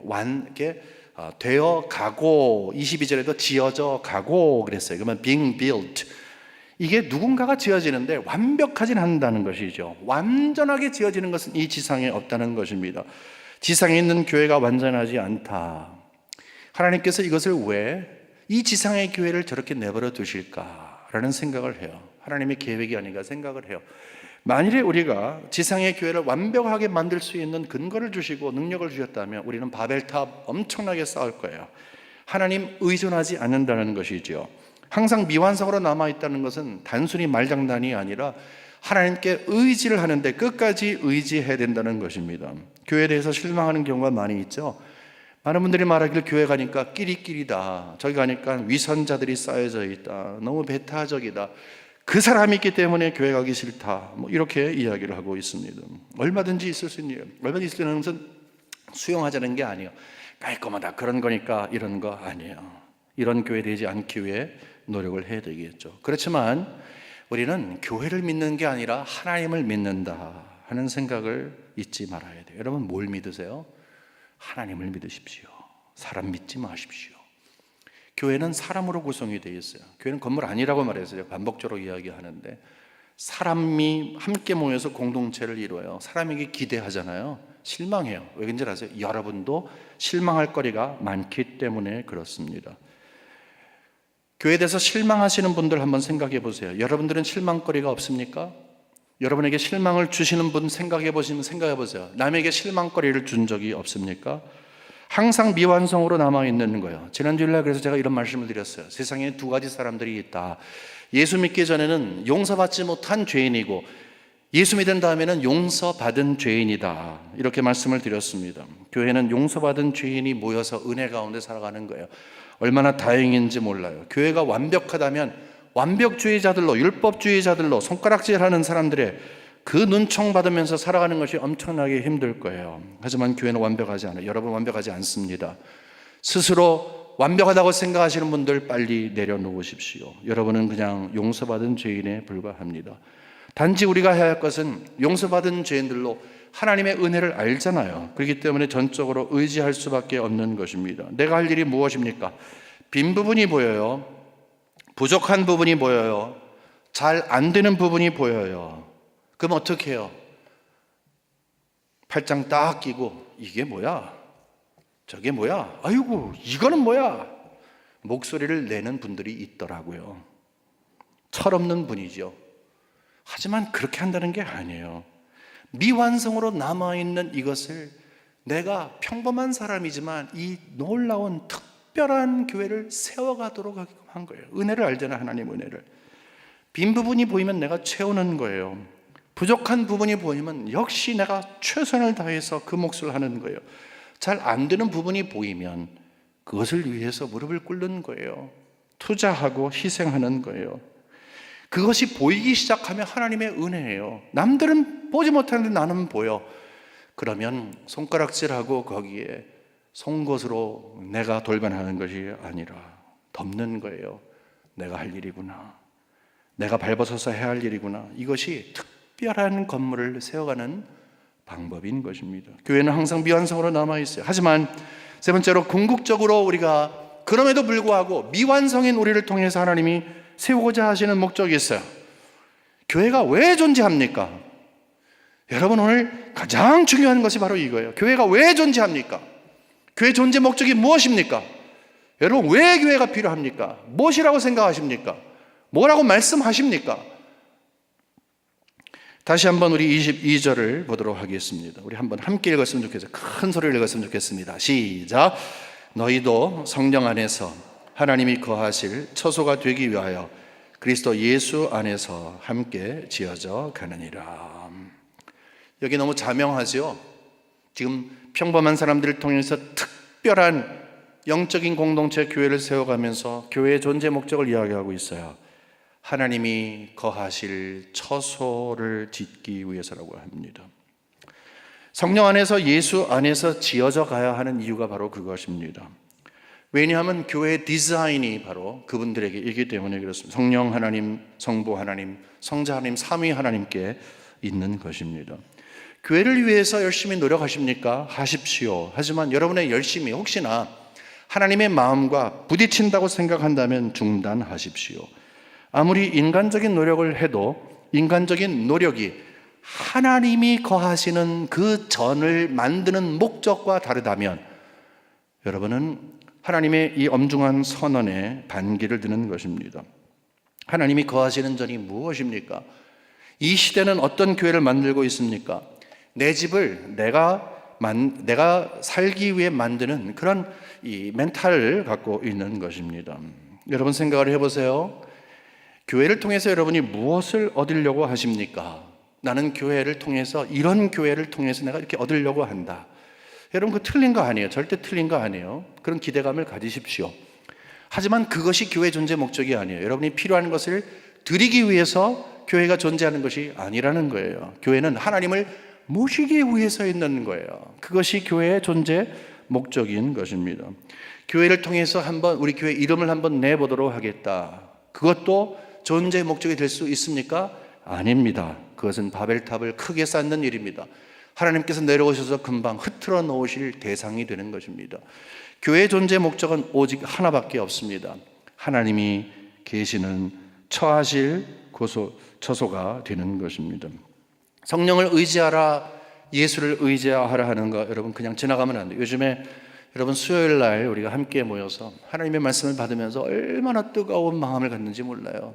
되어 가고, 22절에도 지어져 가고 그랬어요. 그러면 being built, 이게 누군가가 지어지는데 완벽하진 않는다는 것이죠. 완전하게 지어지는 것은 이 지상에 없다는 것입니다. 지상에 있는 교회가 완전하지 않다. 하나님께서 이것을 왜 이 지상의 교회를 저렇게 내버려 두실까라는 생각을 해요. 하나님의 계획이 아닌가 생각을 해요. 만일에 우리가 지상의 교회를 완벽하게 만들 수 있는 근거를 주시고 능력을 주셨다면 우리는 바벨탑 엄청나게 쌓을 거예요. 하나님 의존하지 않는다는 것이죠. 항상 미완성으로 남아있다는 것은 단순히 말장난이 아니라 하나님께 의지를 하는데 끝까지 의지해야 된다는 것입니다. 교회에 대해서 실망하는 경우가 많이 있죠. 많은 분들이 말하기를 교회 가니까 끼리끼리다, 저기 가니까 위선자들이 쌓여져 있다, 너무 배타적이다, 그 사람이 있기 때문에 교회 가기 싫다, 이렇게 이야기를 하고 있습니다. 얼마든지 있을 수 있는, 얼마든지 있을 수 있는 것은 수용하자는 게 아니에요. 깔끔하다 그런 거니까 이런 거 아니에요. 이런 교회 되지 않기 위해 노력을 해야 되겠죠. 그렇지만 우리는 교회를 믿는 게 아니라 하나님을 믿는다 하는 생각을 잊지 말아야 돼요. 여러분, 뭘 믿으세요? 하나님을 믿으십시오. 사람 믿지 마십시오. 교회는 사람으로 구성이 되어 있어요. 교회는 건물 아니라고 말했어요. 반복적으로 이야기하는데 사람이 함께 모여서 공동체를 이루어요. 사람에게 기대하잖아요. 실망해요. 왜 그런지 아세요? 여러분도 실망할 거리가 많기 때문에 그렇습니다. 교회에 대해서 실망하시는 분들 한번 생각해 보세요. 여러분들은 실망거리가 없습니까? 여러분에게 실망을 주시는 분 생각해 보세요. 남에게 실망거리를 준 적이 없습니까? 항상 미완성으로 남아있는 거예요. 지난주일날 그래서 제가 이런 말씀을 드렸어요. 세상에 두 가지 사람들이 있다. 예수 믿기 전에는 용서받지 못한 죄인이고 예수 믿은 다음에는 용서받은 죄인이다, 이렇게 말씀을 드렸습니다. 교회는 용서받은 죄인이 모여서 은혜 가운데 살아가는 거예요. 얼마나 다행인지 몰라요. 교회가 완벽하다면 완벽주의자들로, 율법주의자들로 손가락질하는 사람들의 그 눈총 받으면서 살아가는 것이 엄청나게 힘들 거예요. 하지만 교회는 완벽하지 않아요. 여러분, 완벽하지 않습니다. 스스로 완벽하다고 생각하시는 분들 빨리 내려놓으십시오. 여러분은 그냥 용서받은 죄인에 불과합니다. 단지 우리가 해야 할 것은 용서받은 죄인들로 하나님의 은혜를 알잖아요. 그렇기 때문에 전적으로 의지할 수밖에 없는 것입니다. 내가 할 일이 무엇입니까? 빈 부분이 보여요. 부족한 부분이 보여요. 잘 안 되는 부분이 보여요. 그럼 어떻게 해요? 팔짱 딱 끼고 이게 뭐야? 저게 뭐야? 아이고, 이거는 뭐야? 목소리를 내는 분들이 있더라고요. 철없는 분이죠. 하지만 그렇게 한다는 게 아니에요. 미완성으로 남아있는 이것을 내가 평범한 사람이지만 이 놀라운 특별한 교회를 세워가도록 한 거예요. 은혜를 알잖아요. 하나님 은혜를. 빈 부분이 보이면 내가 채우는 거예요. 부족한 부분이 보이면 역시 내가 최선을 다해서 그 몫을 하는 거예요. 잘 안 되는 부분이 보이면 그것을 위해서 무릎을 꿇는 거예요. 투자하고 희생하는 거예요. 그것이 보이기 시작하면 하나님의 은혜예요. 남들은 보지 못하는데 나는 보여. 그러면 손가락질하고 거기에 송곳으로 내가 돌변하는 것이 아니라 덮는 거예요. 내가 할 일이구나. 내가 발벗어서 해야 할 일이구나. 이것이 특별한 건물을 세워가는 방법인 것입니다. 교회는 항상 미완성으로 남아있어요. 하지만 세 번째로 궁극적으로 우리가 그럼에도 불구하고 미완성인 우리를 통해서 하나님이 세우고자 하시는 목적이 있어요. 교회가 왜 존재합니까? 여러분, 오늘 가장 중요한 것이 바로 이거예요. 교회가 왜 존재합니까? 교회 존재 목적이 무엇입니까? 여러분, 왜 교회가 필요합니까? 무엇이라고 생각하십니까? 뭐라고 말씀하십니까? 다시 한번 우리 22절을 보도록 하겠습니다. 우리 한번 함께 읽었으면 좋겠어요. 큰 소리를 읽었으면 좋겠습니다. 시작. 너희도 성령 안에서 하나님이 거하실 처소가 되기 위하여 그리스도 예수 안에서 함께 지어져 가느니라. 여기 너무 자명하죠? 지금 평범한 사람들을 통해서 특별한 영적인 공동체 교회를 세워가면서 교회의 존재 목적을 이야기하고 있어요. 하나님이 거하실 처소를 짓기 위해서라고 합니다. 성령 안에서 예수 안에서 지어져 가야 하는 이유가 바로 그것입니다. 왜냐하면 교회의 디자인이 바로 그분들에게 있기 때문에 그렇습니다. 성령 하나님, 성부 하나님, 성자 하나님, 삼위 하나님께 있는 것입니다. 교회를 위해서 열심히 노력하십니까? 하십시오. 하지만 여러분의 열심이 혹시나 하나님의 마음과 부딪힌다고 생각한다면 중단하십시오. 아무리 인간적인 노력을 해도 인간적인 노력이 하나님이 거하시는 그 전을 만드는 목적과 다르다면 여러분은 하나님의 이 엄중한 선언에 반기를 드는 것입니다. 하나님이 거하시는 전이 무엇입니까? 이 시대는 어떤 교회를 만들고 있습니까? 내 집을 내가 살기 위해 만드는 그런 이 멘탈을 갖고 있는 것입니다. 여러분 생각을 해보세요. 교회를 통해서 여러분이 무엇을 얻으려고 하십니까? 나는 교회를 통해서 이런 교회를 통해서 내가 이렇게 얻으려고 한다. 여러분 그 틀린 거 아니에요. 절대 틀린 거 아니에요. 그런 기대감을 가지십시오. 하지만 그것이 교회 존재 목적이 아니에요. 여러분이 필요한 것을 드리기 위해서 교회가 존재하는 것이 아니라는 거예요. 교회는 하나님을 모시기 위해서 있는 거예요. 그것이 교회의 존재 목적인 것입니다. 교회를 통해서 한번 우리 교회 이름을 한번 내보도록 하겠다. 그것도 존재 목적이 될 수 있습니까? 아닙니다. 그것은 바벨탑을 크게 쌓는 일입니다. 하나님께서 내려오셔서 금방 흐트러 놓으실 대상이 되는 것입니다. 교회의 존재 목적은 오직 하나밖에 없습니다. 하나님이 계시는 처하실 처소가 되는 것입니다. 성령을 의지하라, 예수를 의지하라 하는 거 여러분 그냥 지나가면 안 돼요. 요즘에 여러분 수요일 날 우리가 함께 모여서 하나님의 말씀을 받으면서 얼마나 뜨거운 마음을 갖는지 몰라요.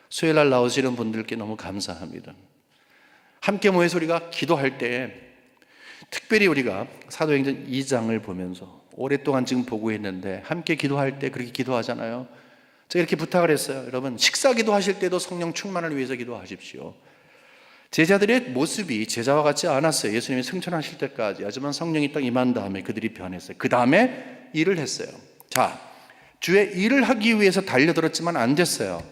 수요일 날 나오시는 분들께 너무 감사합니다. 함께 모여서 우리가 기도할 때 특별히 우리가 사도행전 2장을 보면서 오랫동안 지금 보고 있는데 함께 기도할 때 그렇게 기도하잖아요. 제가 이렇게 부탁을 했어요. 여러분 식사 기도하실 때도 성령 충만을 위해서 기도하십시오. 제자들의 모습이 제자와 같지 않았어요. 예수님이 승천하실 때까지. 하지만 성령이 딱 임한 다음에 그들이 변했어요. 그 다음에 일을 했어요. 자, 주의 일을 하기 위해서 달려들었지만 안 됐어요.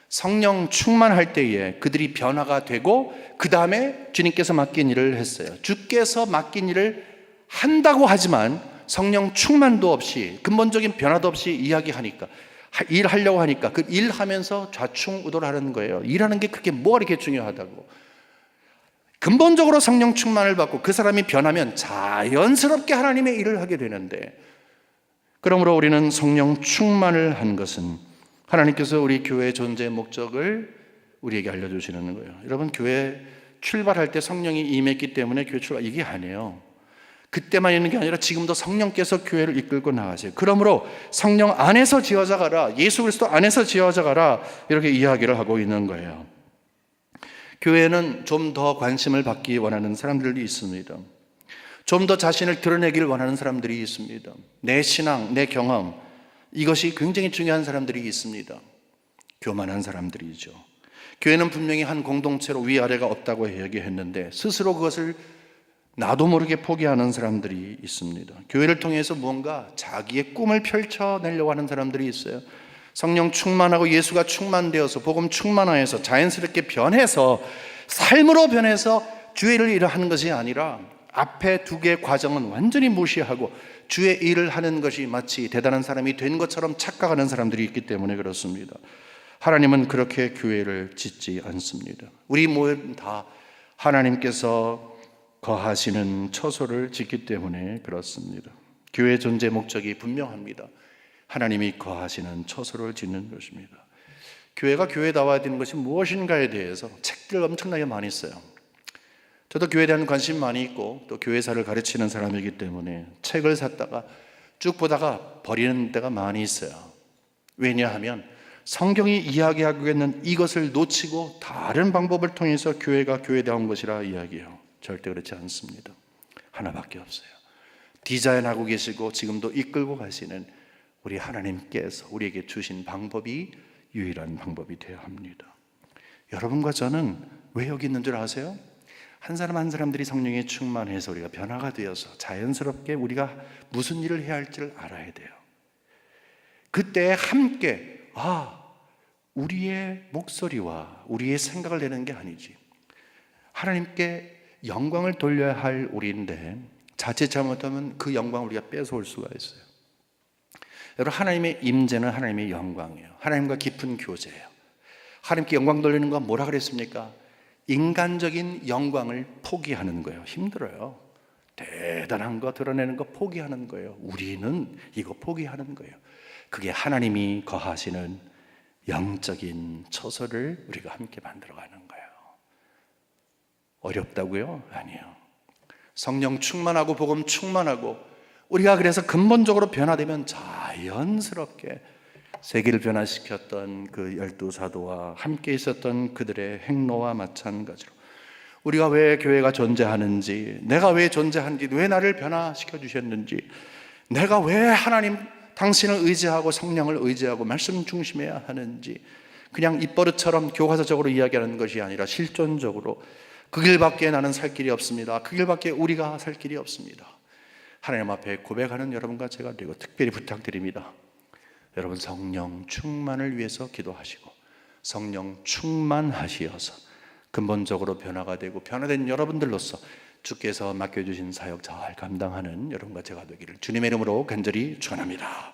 성령 충만할 때에 그들이 변화가 되고 그 다음에 주님께서 맡긴 일을 했어요. 주께서 맡긴 일을 한다고 하지만 성령 충만도 없이 근본적인 변화도 없이 이야기하니까 일하려고 하니까 그 일하면서 좌충우돌 하는 거예요. 일하는 게 그렇게 뭐가 이렇게 중요하다고. 근본적으로 성령 충만을 받고 그 사람이 변하면 자연스럽게 하나님의 일을 하게 되는데, 그러므로 우리는 성령 충만을 한 것은 하나님께서 우리 교회의 존재 목적을 우리에게 알려주시는 거예요. 여러분 교회 출발할 때 성령이 임했기 때문에 교회 출발 이게 아니에요. 그때만 있는 게 아니라 지금도 성령께서 교회를 이끌고 나가세요. 그러므로 성령 안에서 지어져 가라, 예수 그리스도 안에서 지어져 가라, 이렇게 이야기를 하고 있는 거예요. 교회는 좀 더 관심을 받기 원하는 사람들이 있습니다. 좀 더 자신을 드러내기를 원하는 사람들이 있습니다. 내 신앙, 내 경험, 이것이 굉장히 중요한 사람들이 있습니다. 교만한 사람들이죠. 교회는 분명히 한 공동체로 위아래가 없다고 얘기했는데 스스로 그것을 나도 모르게 포기하는 사람들이 있습니다. 교회를 통해서 무언가 자기의 꿈을 펼쳐내려고 하는 사람들이 있어요. 성령 충만하고 예수가 충만되어서 복음 충만하여서 자연스럽게 변해서 삶으로 변해서 주의 일을 하는 것이 아니라 앞에 두 개의 과정은 완전히 무시하고 주의 일을 하는 것이 마치 대단한 사람이 된 것처럼 착각하는 사람들이 있기 때문에 그렇습니다. 하나님은 그렇게 교회를 짓지 않습니다. 우리 모두 다 하나님께서 거하시는 처소를 짓기 때문에 그렇습니다. 교회의 존재 목적이 분명합니다. 하나님이 거하시는 처소를 짓는 것입니다. 교회가 교회다워야 되는 것이 무엇인가에 대해서 책들 엄청나게 많이 써요. 저도 교회에 대한 관심 많이 있고 또 교회사를 가르치는 사람이기 때문에 책을 샀다가 쭉 보다가 버리는 때가 많이 있어요. 왜냐하면 성경이 이야기하고 있는 이것을 놓치고 다른 방법을 통해서 교회가 교회다운 것이라 이야기해요. 절대 그렇지 않습니다. 하나밖에 없어요. 디자인하고 계시고 지금도 이끌고 가시는 우리 하나님께서 우리에게 주신 방법이 유일한 방법이 되어야 합니다. 여러분과 저는 왜 여기 있는 줄 아세요? 한 사람 한 사람들이 성령에 충만해서 우리가 변화가 되어서 자연스럽게 우리가 무슨 일을 해야 할지를 알아야 돼요. 그때 함께 우리의 목소리와 우리의 생각을 내는 게 아니지, 하나님께 영광을 돌려야 할 우리인데 자칫 잘못하면 그 영광을 우리가 뺏어올 수가 있어요. 여러분, 하나님의 임재는 하나님의 영광이에요. 하나님과 깊은 교제예요. 하나님께 영광 돌리는 건 뭐라 그랬습니까? 인간적인 영광을 포기하는 거예요. 힘들어요. 대단한 거 드러내는 거 포기하는 거예요. 우리는 이거 포기하는 거예요. 그게 하나님이 거하시는 영적인 처소를 우리가 함께 만들어가는 거예요. 어렵다고요? 아니에요. 성령 충만하고 복음 충만하고 우리가 그래서 근본적으로 변화되면 자연스럽게 세계를 변화시켰던 그 12사도와 함께 있었던 그들의 행로와 마찬가지로 우리가 왜 교회가 존재하는지, 내가 왜 존재하는지, 왜 나를 변화시켜 주셨는지, 내가 왜 하나님 당신을 의지하고 성령을 의지하고 말씀 중심해야 하는지, 그냥 입버릇처럼 교과서적으로 이야기하는 것이 아니라 실존적으로 그 길밖에 나는 살 길이 없습니다. 그 길밖에 우리가 살 길이 없습니다. 하나님 앞에 고백하는 여러분과 제가 되고 특별히 부탁드립니다. 여러분, 성령 충만을 위해서 기도하시고 성령 충만하시어서 근본적으로 변화가 되고 변화된 여러분들로서 주께서 맡겨주신 사역 잘 감당하는 여러분과 제가 되기를 주님의 이름으로 간절히 축원합니다.